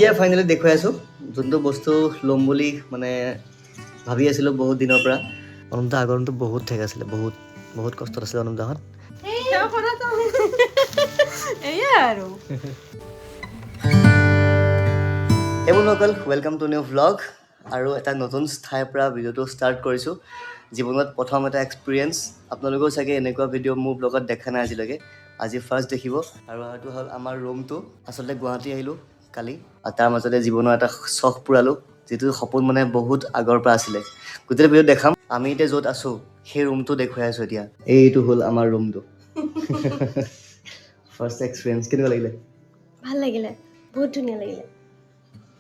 এতিয়া ফাইনেলি দেখুৱাই আছোঁ যোনটো বস্তু ল'ম বুলি মানে ভাবি আছিলোঁ বহুত দিনৰ পৰা। অনুপদা আগৰ ৰুমটো বহুত ঠেক আছিলে, বহুত বহুত কষ্টত আছিলে অনুপদাহঁত। হে বন্ধুসকল, ৱেলকাম টু নিউ ভ্লগ। আৰু এটা নতুন ঠাইৰ পৰা ভিডিঅ'টো ষ্টাৰ্ট কৰিছোঁ। জীৱনত প্ৰথম এটা এক্সপিৰিয়েঞ্চ। আপোনালোকেও চাগে এনেকুৱা ভিডিঅ' মোৰ ব্লগত দেখা নাই আজিলৈকে, আজি ফাৰ্ষ্ট দেখিব। আৰু এইটো হ'ল আমাৰ ৰুমটো। আচলতে গুৱাহাটী আহিলোঁ কালি, আৰু তাৰ মাজতে জীৱনৰ এটা চখ পূৰালোঁ, যিটো সপোন মানে বহুত আগৰ পৰা আছিলে। গোটেই ভিডিঅ'ত দেখাম। আমি এতিয়া য'ত আছোঁ সেই ৰুমটো দেখুৱাই আছোঁ এতিয়া। এইটো হ'ল আমাৰ ৰুমটো। ফাৰ্ষ্ট এক্সপিৰিয়েঞ্চ কেনেকুৱা লাগিলে? ভাল লাগিলে, বহুত ধুনীয়া লাগিলে।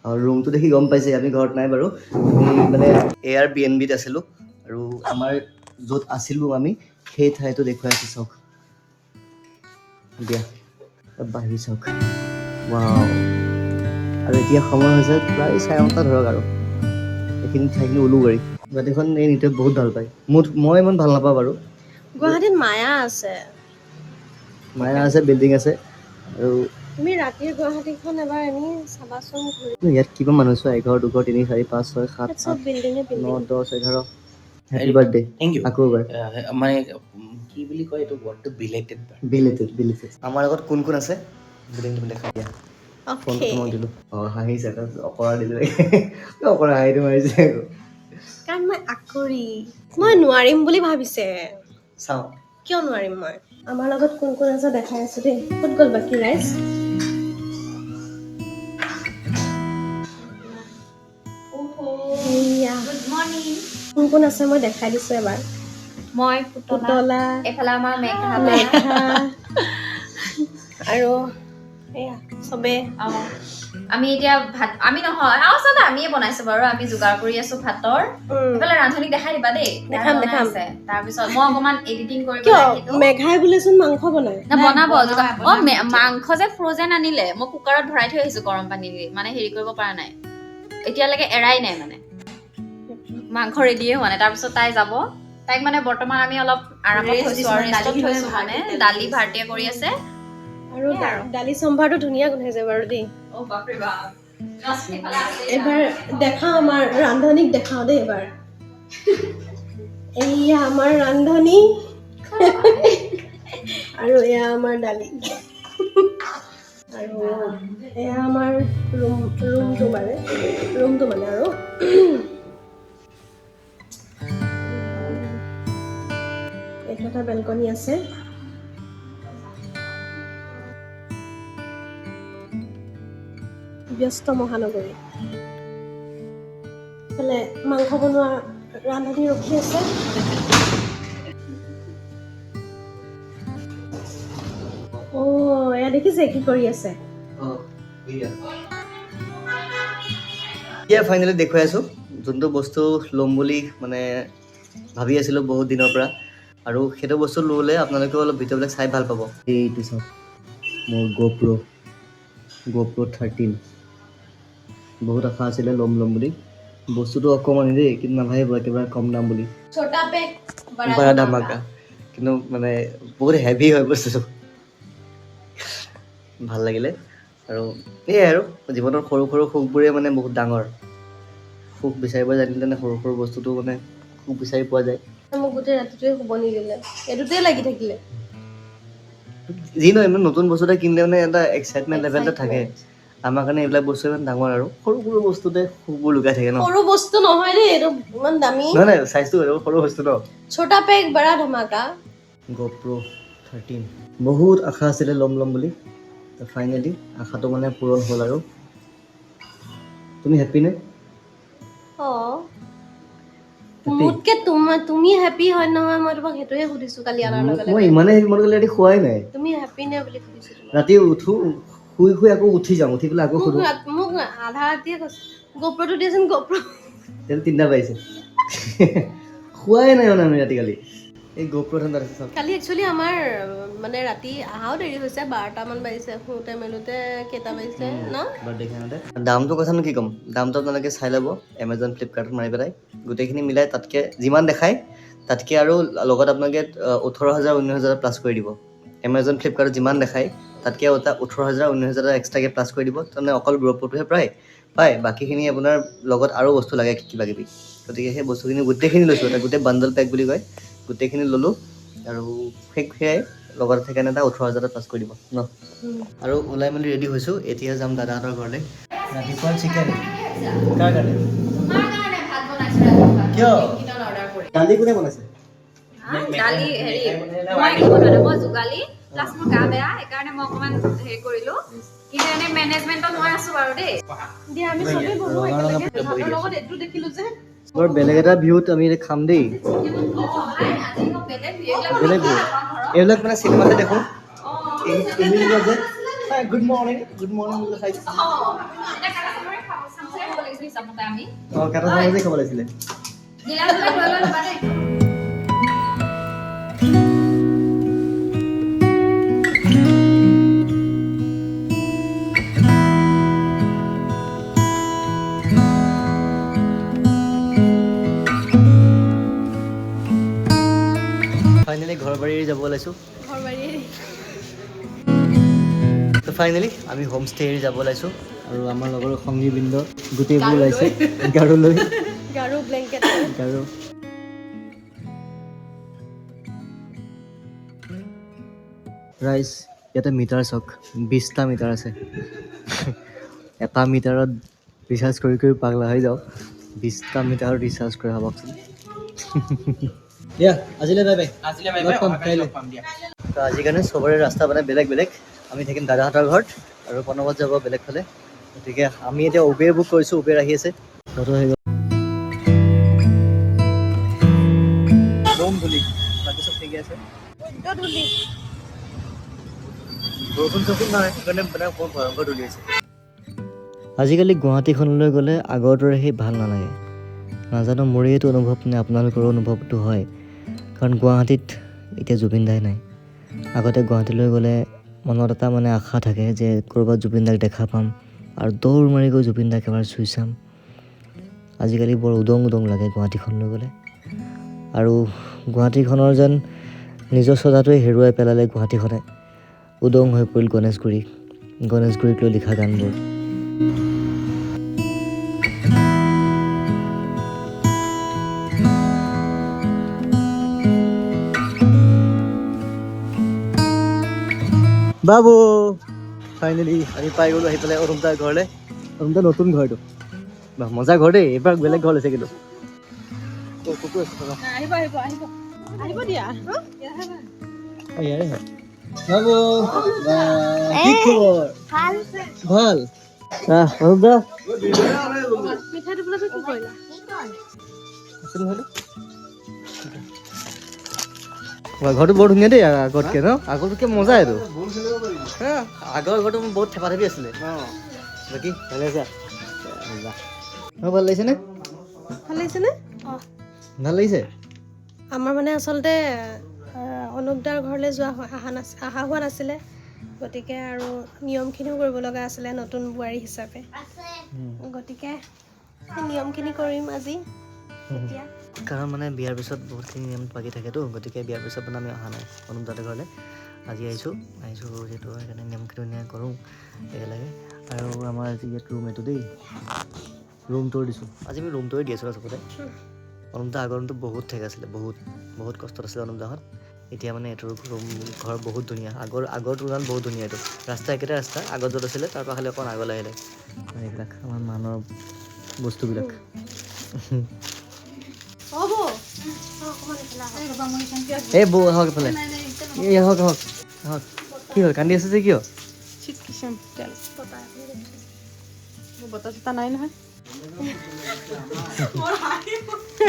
আৰু ৰুমটো দেখি গম পাইছে আমি ঘৰত নাই বাৰু, আমি মানে Airbnb-ত আছিলোঁ। আৰু আমাৰ য'ত আছিলোঁ আমি সেই ঠাইটো দেখুৱাই আছোঁ চাওক। দিয়া বাঢ়ি চাওক, ৱাও। আৰু এতিয়া সময় হৈছে প্ৰায় 9:30 ধৰক, আৰু এইখিনি ঠাইখিনি উলুবাৰী। গুৱাহাটীখন এই নিতক বহুত ভাল পায়, মই ইমান ভাল নাপাওঁ বাৰু। গুৱাহাটীত মায়া আছে, মায়া আছে, বিল্ডিং আছে। আৰু তুমি ৰাতিৰ গুৱাহাটীখন এবাৰ এনেই চাবাচোন ঘূৰি। ইয়াত কিমান মানুহ চোৱা, 1 2 3 4 5 6 7 চব 8 বিল্ডিঙে 9 building. 10 11। Happy birthday. Thank you. আকৌ এবাৰ মানে কি বুলি কয় এইটো ৱৰ্ডটো বিলেটেড বিলেটেড। আমাৰ লগত কোন কোন আছে গোটেই তুমি দেখা দিয়া। ফোনটো অ'কে, তোমাক দিলোঁ। অঁ হাঁহিছে, তাৰপিছত অকৰা দিলোঁ। অকৰা হাঁহিটো মাৰিছে আকৌ। কাৰণ মই আকৰি, মই নোৱাৰিম বুলি ভাবিছে। চাওঁ কিয় নোৱাৰিম মই? আমাৰ লগত কোন কোন আছে দেখাই আছো দেই। ক'ত গ'ল বাকী ৰাইজ? এইয়া গুড মৰ্ণিং। কোন কোন আছে মই দেখাই দিছো এবাৰ। মই পুতলা, এফালে আমাৰ মেঘা আৰু এয়া চবে। আমি এতিয়া ভাত, আমি নহয় আচলতে আমিয়ে বনাইছো বাৰু। আমি যোগাৰ কৰি আছো ভাতৰ। এফালে ৰান্ধনীক দেখাই দিবা দেই। দেখাম। তাৰপিছত মই অকমান এডিটিং কৰিব কিয় লাগিব। মেঘাই বোলেচোন মাংস বনায়। না বনাব মাংস যে ফ্ৰজেন আনিলে, মই কুকাৰত ভৰাই থৈ আহিছো গৰম পানী দি, মানে হেৰি কৰিব পৰা নাই এতিয়ালৈকে, এৰাই নাই মানে মাংস ৰেডিয়ে হোৱা নাই। তাৰপিছত তাই যাব, তাইক মানে বৰ্তমান আমি অলপ আৰামত থৈছো আৰু ৰেষ্টত থৈছো, মানে দালি ভাৰতীয়ে কৰি আছে। আৰু দালি সম্ভাৰটো ধুনীয়া গোন্ধাইছে বাৰু দেই। অ বাপৰে বাপ, এবাৰ দেখাও, আমাৰ ৰান্ধনীক দেখাও দেই এবাৰ। এইয়া আমাৰ ৰান্ধনী আৰু এয়া আমাৰ দালি, আৰু এয়া আমাৰ ৰুমটো মানে আৰু এইটো এটা বেলকনি আছে। ব্যস্ত মহানগৰী। এইফালে মাংস বনোৱা ৰান্ধনী ৰখি আছে। এয়া দেখিছে কি কৰি আছে? এতিয়া ফাইনেলি দেখুৱাই আছোঁ যোনটো বস্তু ল'ম বুলি মানে ভাবি আছিলোঁ বহুত দিনৰ পৰা। আৰু সেইটো বস্তু ল'লে আপোনালোকেও অলপ ভিডিঅ'বিলাক চাই ভাল পাব। এইটো চাওক, মোৰ GoPro 13। বহুত আশা আছিলে ল'ম বুলি। বস্তুটো অকণমানি দেই, কিন্তু নাভাবিব একেবাৰে কম দাম বুলি। ছোটা পেক বাৰা ধামাকা। কিন্তু মানে বহুত হেভি হয় বস্তুটো। ভাল লাগিলে। আৰু এয়াই আৰু জীৱনৰ সৰু সৰু সুখবোৰে মানে বহুত ডাঙৰ। সুখ বিচাৰিব জানিলে সৰু বস্তুটো মানে সুখ বিচাৰি পোৱা যায়। মোক গোটেই ৰাতিটোৱে শুব নিদিলে, এইটোতেই লাগি থাকিলে। যি নহয়, ইমান নতুন বস্তু এটা কিনিলে মানে এটা এক্সাইটমেণ্ট লেভেল এটা থাকে। আমাৰ কাৰণে এইবিলাক বস্তু ইমান ডাঙৰ, আৰু সৰু বস্তুতে সুখবোৰ লুকাই থাকে ন। সৰু বস্তু নহয় দেই, এইটো ইমান দামী। নহয় চাইজটো সৰু বস্তু ন। ছোটা পেক বাৰা ধামাকা। GoPro 13 বহুত আশা আছিলে ল'ম বুলি। ফাইনেলি আশাটো মানে পূৰণ হ'ল। আৰু তুমি হেপ্পী নে? মোতকে তুমি হেপ্পী হয় নহয়, মই তোমাক সেইটোৱে সুধিছো কালি আনাৰ লগে মই লগে। ইমানে হেপ্পী, মই ৰাতি খোৱাই নাই। তুমি হেপ্পী নে বুলি সুধিছো তোমাক। ৰাতি উঠো, শুই আকৌ উঠি যাওঁ, উঠি পেলাই আকৌ শুধো। মোক আধা ৰাতিয়ে কৈছে GoProটো দিয়াচোন, GoPro। তেল 3টা পাইছে। খোৱাই নাই মানে আমি ৰাতি কালি। এই GoPro ঠাণ্ডা আছে চাওক। কালি একচুৱেলি আমাৰ মানে ৰাতি আহাও দেৰি হৈছে, 12টামান বাজিছে। শুওঁতে মেলোতে কেইটা বাজিছে ন? বাৰ্থডে খাওঁতে। দামটো কথানো কি ক'ম, দামটো আপোনালোকে চাই ল'ব এমাজন ফ্লিপকাৰ্টত মাৰি পেলাই। গোটেইখিনি মিলাই তাতকৈ যিমান দেখায় তাতকৈ আৰু লগত আপোনালোকে 18,000 19,000 প্লাছ কৰি দিব। এমাজন ফ্লিপকাৰ্টত যিমান দেখায় তাতকৈ এটা 18,000 19,000 এক্সট্ৰাকৈ প্লাছ কৰি দিব তাৰমানে অকল গ্ৰুপ ফটোহে পায় বাকীখিনি আপোনাৰ লগত আৰু বস্তু লাগে কিবা কিবি গতিকে সেই বস্তুখিনি গোটেইখিনি লৈছোঁ এটা গোটেই বাণ্ডল পেক বুলি কয় গোটেইখিনি ল'লোঁ আৰু সেয়াই লগত সেইকাৰণে এটা 18,000 প্লাছ কৰি দিব ন আৰু ওলাই মেলি ৰেডি হৈছোঁ এতিয়া যাম দাদাহঁতৰ ঘৰলৈ ৰাতিপুৱা চিকেন কাৰ কাৰণে কিয় দালি কোনে বনাইছে দালি হেৰি মই একো বনোৱা নাই মই যোগালী প্লাছ মোৰ গা বেয়া সেইকাৰণে মই অকণমান হেৰি কৰিলোঁ কিন্তু এনেই মেনেজমেণ্টত মই আছোঁ বাৰু দেই দিয়া আমি চবেই বহো একেলগে ভাতৰ লগত এইটো দেখিলো যে বৰ বেলেগ এটা ভিউত আমি এতিয়া খাম দেই বেলেগ ভিউ এইবিলাক মানে চিনেমাতে দেখোঁ গুড মৰ্ণিং বুলি খাইছোঁ অঁ কাটা চামুচেই খাব লাগিছিলে ফাইনেলি ঘৰ বাৰী যাব ওলাইছোঁ তো ফাইনেলি আমি হোম ষ্টে এৰি যাব ওলাইছোঁ আৰু আমাৰ লগৰ সংগীবৃন্দ গোটেইবোৰ ওলাইছে গাৰু লৈ গাৰু ব্লেংকেট গাৰু ৰাইজ ইয়াতে মিটাৰ চাওক 20টা মিটাৰ আছে এটা মিটাৰত ৰিচাৰ্জ কৰি পাগলা হৈ যাওঁ 20টা মিটাৰত ৰিচাৰ্জ কৰি ভাবকচোন দিয়া আজিলৈ বাই বাই তো আজি কাৰণে চবৰে ৰাস্তা মানে বেলেগ বেলেগ আমি থাকিম দাদাহঁতৰ ঘৰত আৰু প্ৰণৱত যাব বেলেগ ফালে গতিকে আমি এতিয়া উবেৰ বুক কৰিছোঁ উবেৰ আহি আছে ফটো হৈ গ'ল ধূলি বাকী চব ঠিকে আছে বৰষুণ চৰষুণ নাই সেইকাৰণে মানে অকণমান ভয়ংকৰ ধূলি আছে আজিকালি গুৱাহাটীখনলৈ গ'লে আগৰ দৰে সেই ভাল নালাগে নাজানো মোৰে এইটো অনুভৱ নে আপোনালোকৰো অনুভৱটো হয় কাৰণ গুৱাহাটীত এতিয়া জুবিন দাই নাই আগতে গুৱাহাটীলৈ গ'লে মনত এটা মানে আশা থাকে যে ক'ৰবাত জুবিন দাক দেখা পাম আৰু দৌৰ মাৰি গৈ জুবিন দাক এবাৰ চুই চাম আজিকালি বৰ উদং লাগে গুৱাহাটীখনলৈ গ'লে আৰু গুৱাহাটীখনৰ যেন নিজস্বতাটোৱে হেৰুৱাই পেলালে গুৱাহাটীখনে উদং হৈ পৰিল গণেশগুৰিক লৈ লিখা গানবোৰ বাবু ফাইনেলি আমি পাই গ'লোঁ আহি পেলাই অৰুণদাৰ ঘৰলৈ অৰুণদাৰ নতুন ঘৰটো মজা ঘৰ দেই এইবাৰ বেলেগ ঘৰ লৈছে কিন্তু বাবু কি খবৰ ভাল অৰুণদা ঘৰটো বৰ ধুনীয়া দেই আগতকে ন আগতকে মজা এইটো আগৰ ঘৰটো বহুত থেপা থেপি আছিলে বাকী ভালে আছা ভাল লাগিছেনে ভাল লাগিছে আমাৰ মানে আচলতে অনুপদাৰ ঘৰলৈ অহা হোৱা নাছিলে গতিকে আৰু নিয়মখিনিও কৰিব লগা আছিলে নতুন বোৱাৰী হিচাপে গতিকে নিয়মখিনি কৰিম আজি এতিয়া কাৰণ মানে বিয়াৰ পিছত বহুতখিনি নিয়ম বাকী থাকেতো গতিকে বিয়াৰ পিছত মানে আমি অহা নাই অনুপদাৰ ঘৰলৈ আজি আহিছোঁ যিহেতু সেইকাৰণে নিয়মখিনি ধুনীয়া কৰোঁ একেলগে আৰু আমাৰ আজি ইয়াত ৰুম এইটো দেই ৰুম টুৰ দিছোঁ আজি আমি ৰুম টুৰে দি আছোঁ চবতে অনুপদা আগৰ ৰুমটো বহুত ঠেক আছিলে বহুত কষ্টত আছিলে অনুপদাহঁত এতিয়া মানে এইটো ৰুম ঘৰ বহুত ধুনীয়া আগৰ তুলনাত বহুত ধুনীয়া এইটো ৰাস্তা একেটা ৰাস্তা আগত য'ত আছিলে তাৰপৰা খালি অকণ আগলৈ আহিলে এইবিলাক আমাৰ মানৰ বস্তুবিলাক এই বৌ আহক এইফালে এই আহক কি হ'ল কান্দি আছে যে কিয়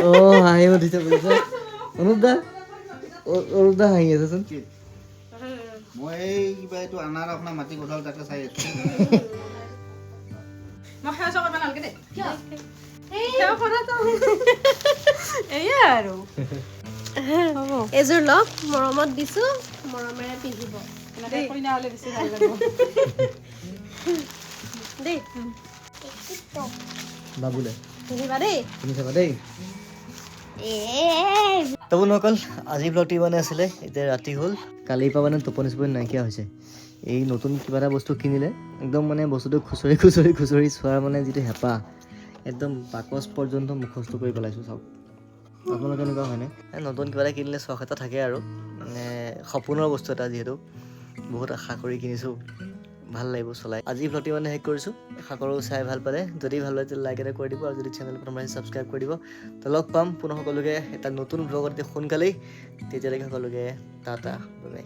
অঁ হাঁহি উঠিছে বুজিছে অনুপদা হাঁহি আছেচোন মই এই কিবা এইটো আনাৰ আপোনাৰ মাটি কঁঠাল তাকে চাই আছো এযোৰ লওক মৰমত দিছো মৰমেৰে পিন্ধিব দেই বাবুলে পিন্ধিবা দেই তুমি চাবা দেই তো বন্ধুসকল আজি ব্লগটি মানে আছিলে এতিয়া ৰাতি হ'ল কালিৰ পৰা মানে টোপনি নাইকিয়া হৈছে এই নতুন কিবা এটা বস্তু কিনিলে একদম মানে বস্তুটো খুচৰি চোৱাৰ মানে যিটো হেঁপাহ একদম বাকচ পৰ্যন্ত মুখস্থ কৰি পেলাইছোঁ চাওক। আপোনালোকে এনেকুৱা হয়নে? নতুন কিবা এটা কিনিলে চখ এটা থাকে আৰু মানে সপোনৰ বস্তু এটা যিহেতু বহুত আশা কৰি কিনিছোঁ, ভাল লাগিব চলাই। আজি ভ্লগটি মানে শেষ কৰিছোঁ। আশা কৰোঁ চাই ভাল পালে। যদি ভাল লাগে লাইক এটা কৰি দিব আৰু যদি চেনেল প্ৰথম আহিছে ছাবস্ক্ৰাইব কৰি দিব। তো লগ পাম পুনৰ সকলোকে এটা নতুন ভ্লগত সোনকালেই। তেতিয়ালৈকে সকলোকে টাটা বাই বাই।